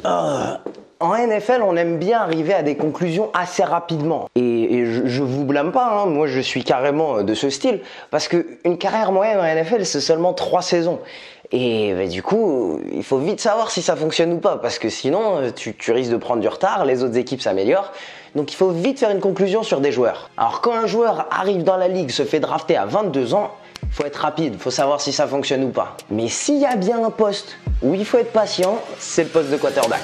En NFL, on aime bien arriver à des conclusions assez rapidement. Et je vous blâme pas, hein, moi je suis carrément de ce style. Parce qu'une carrière moyenne en NFL, c'est seulement 3 saisons. Et bah, du coup, il faut vite savoir si ça fonctionne ou pas. Parce que sinon, tu risques de prendre du retard, les autres équipes s'améliorent. Donc il faut vite faire une conclusion sur des joueurs. Alors quand un joueur arrive dans la ligue, se fait drafter à 22 ans, il faut être rapide, il faut savoir si ça fonctionne ou pas. Mais s'il y a bien un poste où il faut être patient, c'est le poste de quarterback.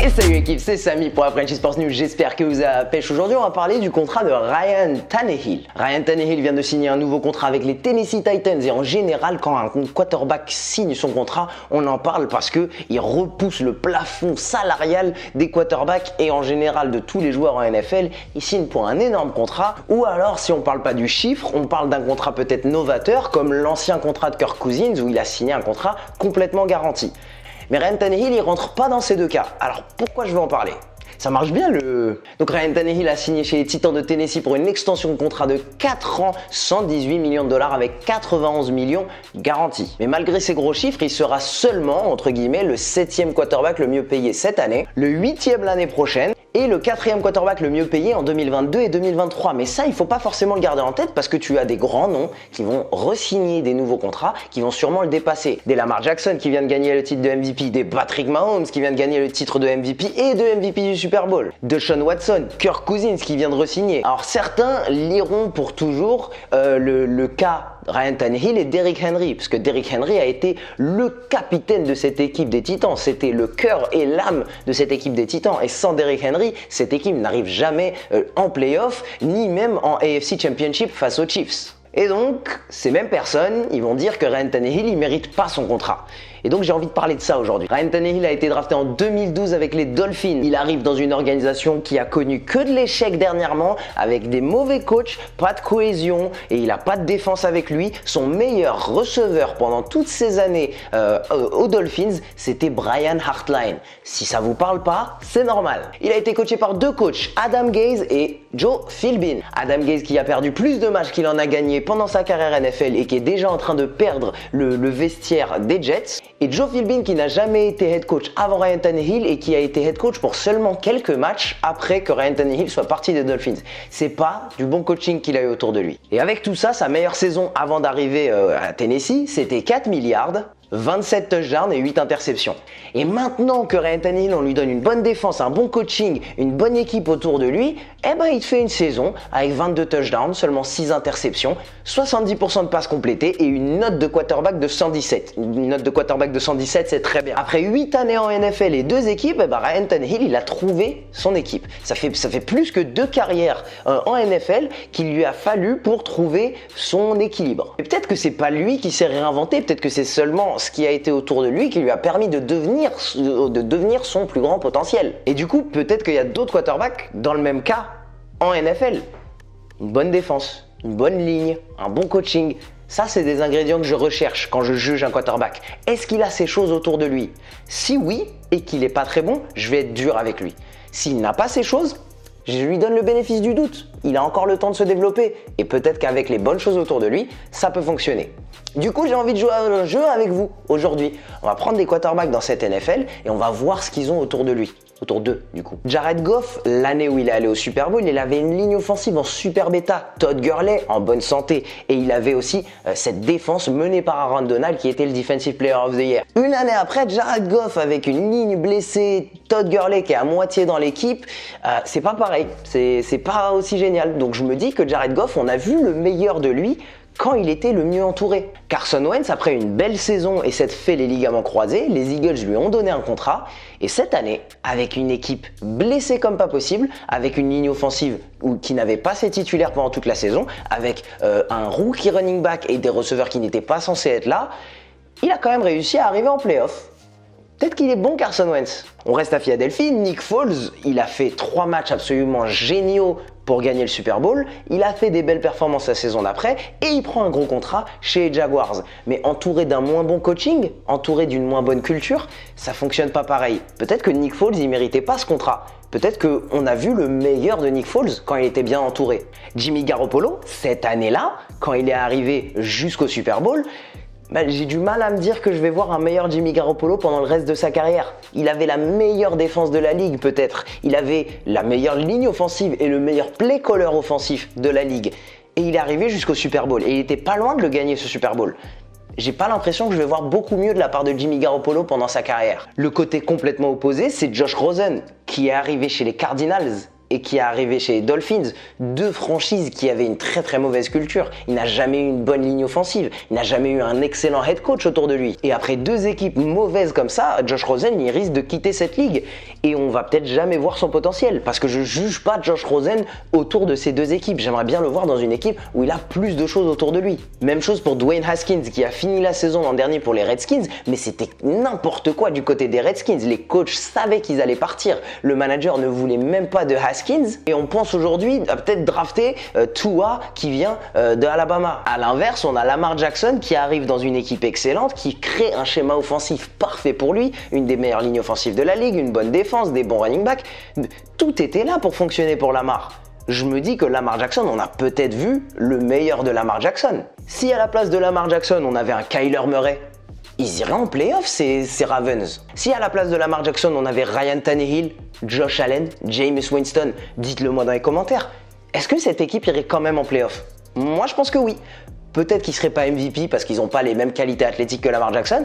Et salut l'équipe, c'est Samy pour la French Sports News, j'espère que vous avez la pêche. Aujourd'hui on va parler du contrat de Ryan Tannehill. Ryan Tannehill vient de signer un nouveau contrat avec les Tennessee Titans et en général quand un quarterback signe son contrat, on en parle parce qu'il repousse le plafond salarial des quarterbacks et en général de tous les joueurs en NFL, ils signent pour un énorme contrat ou alors si on parle pas du chiffre, on parle d'un contrat peut-être novateur comme l'ancien contrat de Kirk Cousins où il a signé un contrat complètement garanti. Mais Ryan Tannehill, il rentre pas dans ces deux cas. Alors pourquoi je veux en parler ? Ça marche bien Donc Ryan Tannehill a signé chez les Titans de Tennessee pour une extension de contrat de 4 ans, 118 millions de dollars avec 91 millions garantis. Mais malgré ces gros chiffres, il sera seulement, entre guillemets, le 7e quarterback le mieux payé cette année, le 8e l'année prochaine et le 4e quarterback le mieux payé en 2022 et 2023. Mais ça, il faut pas forcément le garder en tête parce que tu as des grands noms qui vont re-signer des nouveaux contrats, qui vont sûrement le dépasser. Des Lamar Jackson qui vient de gagner le titre de MVP, des Patrick Mahomes qui vient de gagner le titre de MVP et de MVP du Super Bowl, de Sean Watson, Kirk Cousins qui vient de re-signer. Alors certains liront pour toujours le cas Ryan Tannehill et Derrick Henry, parce que Derrick Henry a été le capitaine de cette équipe des Titans. C'était le cœur et l'âme de cette équipe des Titans. Et sans Derrick Henry, cette équipe n'arrive jamais en playoff, ni même en AFC Championship face aux Chiefs. Et donc, ces mêmes personnes, ils vont dire que Ryan Tannehill, il mérite pas son contrat. Et donc j'ai envie de parler de ça aujourd'hui. Ryan Tannehill a été drafté en 2012 avec les Dolphins. Il arrive dans une organisation qui a connu que de l'échec dernièrement, avec des mauvais coachs, pas de cohésion et il n'a pas de défense avec lui. Son meilleur receveur pendant toutes ces années aux Dolphins, c'était Brian Hartline. Si ça vous parle pas, c'est normal. Il a été coaché par deux coachs, Adam Gase et Joe Philbin. Adam Gase qui a perdu plus de matchs qu'il en a gagné pendant sa carrière NFL et qui est déjà en train de perdre le vestiaire des Jets. Et Joe Philbin qui n'a jamais été head coach avant Ryan Tannehill et qui a été head coach pour seulement quelques matchs après que Ryan Tannehill soit parti des Dolphins. C'est pas du bon coaching qu'il a eu autour de lui. Et avec tout ça, sa meilleure saison avant d'arriver à Tennessee, c'était 4 milliards. 27 touchdowns et 8 interceptions. Et maintenant que Ryan Tannehill, on lui donne une bonne défense, un bon coaching, une bonne équipe autour de lui, eh ben il fait une saison avec 22 touchdowns, seulement 6 interceptions, 70% de passes complétées et une note de quarterback de 117. Une note de quarterback de 117, c'est très bien. Après 8 années en NFL et 2 équipes, eh ben Ryan Tannehill, il a trouvé son équipe. Ça fait plus que 2 carrières en NFL qu'il lui a fallu pour trouver son équilibre. Et peut-être que c'est pas lui qui s'est réinventé, peut-être que c'est seulement ce qui a été autour de lui qui lui a permis de devenir son plus grand potentiel. Et du coup, peut-être qu'il y a d'autres quarterbacks dans le même cas en NFL. Une bonne défense, une bonne ligne, un bon coaching. Ça, c'est des ingrédients que je recherche quand je juge un quarterback. Est-ce qu'il a ces choses autour de lui? Si oui, et qu'il n'est pas très bon, je vais être dur avec lui. S'il n'a pas ces choses, je lui donne le bénéfice du doute. Il a encore le temps de se développer et peut-être qu'avec les bonnes choses autour de lui, ça peut fonctionner. Du coup, j'ai envie de jouer à un jeu avec vous aujourd'hui. On va prendre des quarterbacks dans cette NFL et on va voir ce qu'ils ont autour de lui. Autour d'eux, du coup. Jared Goff, l'année où il est allé au Super Bowl, il avait une ligne offensive en super bêta. Todd Gurley en bonne santé. Et il avait aussi cette défense menée par Aaron Donald qui était le Defensive Player of the Year. Une année après, Jared Goff avec une ligne blessée, Todd Gurley qui est à moitié dans l'équipe, c'est pas pareil. C'est pas aussi génial. Donc je me dis que Jared Goff, on a vu le meilleur de lui quand il était le mieux entouré. Carson Wentz, après une belle saison et s'être fait les ligaments croisés, les Eagles lui ont donné un contrat. Et cette année, avec une équipe blessée comme pas possible, avec une ligne offensive qui n'avait pas ses titulaires pendant toute la saison, avec un rookie running back et des receveurs qui n'étaient pas censés être là, il a quand même réussi à arriver en playoff. Peut-être qu'il est bon Carson Wentz. On reste à Philadelphie, Nick Foles, il a fait 3 matchs absolument géniaux pour gagner le Super Bowl, il a fait des belles performances la saison d'après et il prend un gros contrat chez les Jaguars. Mais entouré d'un moins bon coaching, entouré d'une moins bonne culture, ça fonctionne pas pareil. Peut-être que Nick Foles, il méritait pas ce contrat. Peut-être qu'on a vu le meilleur de Nick Foles quand il était bien entouré. Jimmy Garoppolo, cette année-là, quand il est arrivé jusqu'au Super Bowl, J'ai du mal à me dire que je vais voir un meilleur Jimmy Garoppolo pendant le reste de sa carrière. Il avait la meilleure défense de la ligue peut-être. Il avait la meilleure ligne offensive et le meilleur play caller offensif de la ligue. Et il est arrivé jusqu'au Super Bowl. Et il était pas loin de le gagner ce Super Bowl. J'ai pas l'impression que je vais voir beaucoup mieux de la part de Jimmy Garoppolo pendant sa carrière. Le côté complètement opposé, c'est Josh Rosen qui est arrivé chez les Cardinals et qui est arrivé chez les Dolphins, deux franchises qui avaient une très très mauvaise culture. Il n'a jamais eu une bonne ligne offensive, il n'a jamais eu un excellent head coach autour de lui. Et après deux équipes mauvaises comme ça, Josh Rosen, il risque de quitter cette ligue. Et on va peut-être jamais voir son potentiel, parce que je juge pas Josh Rosen autour de ces deux équipes. J'aimerais bien le voir dans une équipe où il a plus de choses autour de lui. Même chose pour Dwayne Haskins, qui a fini la saison l'an dernier pour les Redskins, mais c'était n'importe quoi du côté des Redskins. Les coachs savaient qu'ils allaient partir. Le manager ne voulait même pas de Haskins. Et on pense aujourd'hui à peut-être drafter Tua qui vient de Alabama. À l'inverse, on a Lamar Jackson qui arrive dans une équipe excellente, qui crée un schéma offensif parfait pour lui, une des meilleures lignes offensives de la ligue, une bonne défense, des bons running backs. Tout était là pour fonctionner pour Lamar. Je me dis que Lamar Jackson, on a peut-être vu le meilleur de Lamar Jackson. Si à la place de Lamar Jackson, on avait un Kyler Murray, ils iraient en playoff ces Ravens. Si à la place de Lamar Jackson, on avait Ryan Tannehill, Josh Allen, Jameis Winston, dites-le moi dans les commentaires. Est-ce que cette équipe irait quand même en playoff? Moi, je pense que oui. Peut-être qu'ils ne seraient pas MVP parce qu'ils n'ont pas les mêmes qualités athlétiques que Lamar Jackson,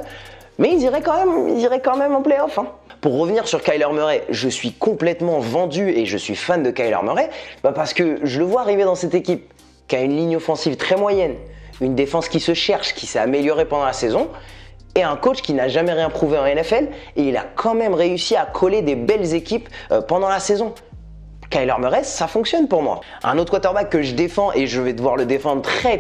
mais ils iraient quand même en playoff. Pour revenir sur Kyler Murray, je suis complètement vendu et je suis fan de Kyler Murray parce que je le vois arriver dans cette équipe qui a une ligne offensive très moyenne, une défense qui se cherche, qui s'est améliorée pendant la saison, et un coach qui n'a jamais rien prouvé en NFL, et il a quand même réussi à coller des belles équipes pendant la saison. Kyler Murray, ça fonctionne pour moi. Un autre quarterback que je défends, et je vais devoir le défendre très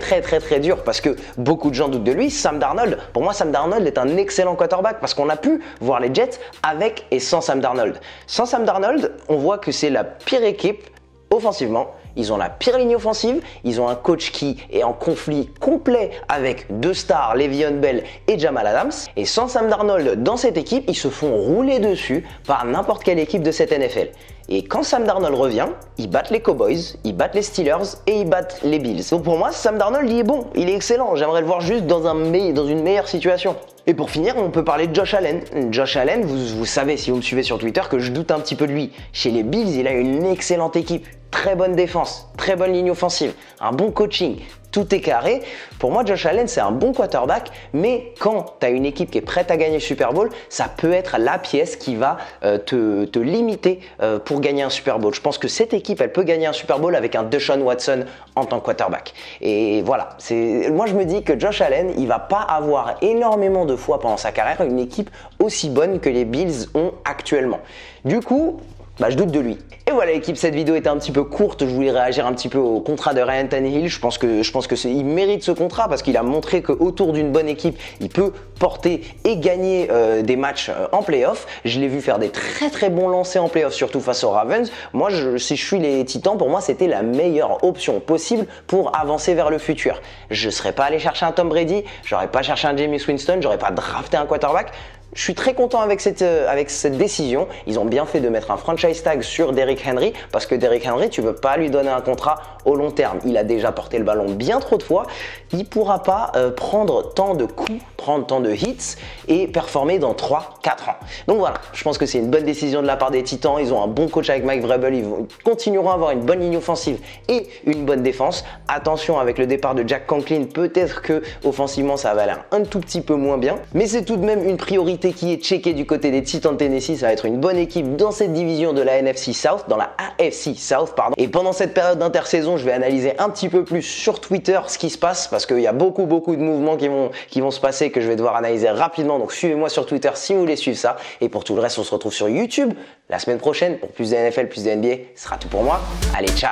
dur parce que beaucoup de gens doutent de lui, Sam Darnold. Pour moi, Sam Darnold est un excellent quarterback parce qu'on a pu voir les Jets avec et sans Sam Darnold. Sans Sam Darnold, on voit que c'est la pire équipe offensivement. Ils ont la pire ligne offensive, ils ont un coach qui est en conflit complet avec deux stars, Le'Veon Bell et Jamal Adams. Et sans Sam Darnold dans cette équipe, ils se font rouler dessus par n'importe quelle équipe de cette NFL. Et quand Sam Darnold revient, ils battent les Cowboys, ils battent les Steelers et ils battent les Bills. Donc pour moi, Sam Darnold, il est bon, il est excellent. J'aimerais le voir juste dans une meilleure situation. Et pour finir, on peut parler de Josh Allen. Josh Allen, vous savez si vous me suivez sur Twitter que je doute un petit peu de lui. Chez les Bills, il a une excellente équipe, très bonne défense, très bonne ligne offensive, un bon coaching. Tout est carré. Pour moi, Josh Allen, c'est un bon quarterback, mais quand tu as une équipe qui est prête à gagner le Super Bowl, ça peut être la pièce qui va te limiter pour gagner un Super Bowl. Je pense que cette équipe, elle peut gagner un Super Bowl avec un Deshaun Watson en tant que quarterback. Et voilà, moi je me dis que Josh Allen, il va pas avoir énormément de fois pendant sa carrière une équipe aussi bonne que les Bills ont actuellement. Du coup, je doute de lui. Et voilà l'équipe, cette vidéo était un petit peu courte, je voulais réagir un petit peu au contrat de Ryan Tannehill. Je pense que il mérite ce contrat parce qu'il a montré qu'autour d'une bonne équipe, il peut porter et gagner des matchs en playoff. Je l'ai vu faire des très bons lancers en playoff, surtout face aux Ravens. Moi, si je suis les Titans, pour moi, c'était la meilleure option possible pour avancer vers le futur. Je ne serais pas allé chercher un Tom Brady, j'aurais pas cherché un Jameis Winston, j'aurais pas drafté un quarterback. Je suis très content avec cette décision. Ils ont bien fait de mettre un franchise tag sur Derrick Henry parce que Derrick Henry, tu ne veux pas lui donner un contrat au long terme. Il a déjà porté le ballon bien trop de fois. Il ne pourra pas prendre tant de coups, prendre tant de hits et performer dans 3-4 ans. Donc voilà, je pense que c'est une bonne décision de la part des Titans. Ils ont un bon coach avec Mike Vrabel. Ils continueront à avoir une bonne ligne offensive et une bonne défense. Attention avec le départ de Jack Conklin, peut-être que offensivement ça va aller un tout petit peu moins bien. Mais c'est tout de même une priorité qui est checké du côté des Titans de Tennessee. Ça va être une bonne équipe dans cette division de la NFC South, dans la AFC South, pardon. Et pendant cette période d'intersaison, je vais analyser un petit peu plus sur Twitter ce qui se passe parce qu'il y a beaucoup de mouvements qui vont se passer que je vais devoir analyser rapidement. Donc suivez-moi sur Twitter si vous voulez suivre ça. Et pour tout le reste, on se retrouve sur YouTube la semaine prochaine pour plus de NFL, plus de NBA. Ce sera tout pour moi. Allez, ciao!